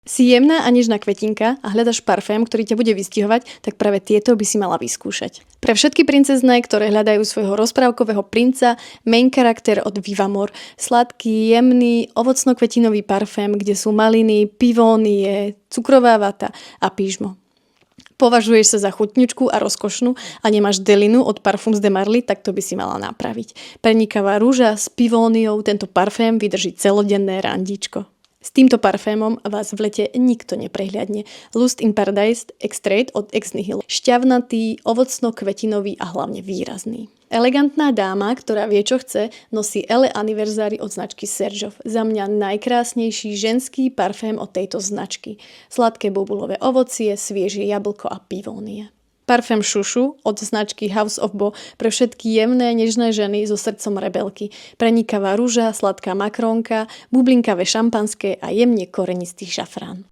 Si jemná a nežná kvetinka a hľadaš parfém, ktorý ťa bude vystihovať, tak práve tieto by si mala vyskúšať. Pre všetky princezné, ktoré hľadajú svojho rozprávkového princa, main charakter od Vivamor, sladký, jemný, ovocno-kvetinový parfém, kde sú maliny, pivónie, cukrová vata a pížmo. Považuješ sa za chutničku a rozkošnú a nemáš delinu od Parfums de Marly, tak to by si mala napraviť. Prenikavá rúža s pivóniou, tento parfém vydrží celodenné randíčko. S týmto parfémom vás v lete nikto neprehliadne. Lust in Paradise Extrait od Ex Nihilo. Šťavnatý, ovocno-kvetinový a hlavne výrazný. Elegantná dáma, ktorá vie, čo chce, nosí Elle Anniversary od značky Serjoff. Za mňa najkrásnejší ženský parfém od tejto značky. Sladké bobulové ovocie, svieže jablko a pivónie. Parfém Šušu od značky House of Bo pre všetky jemné, nežné ženy so srdcom rebelky. Prenikavá rúža, sladká makrónka, bublinkavé šampanské a jemne korenistý šafrán.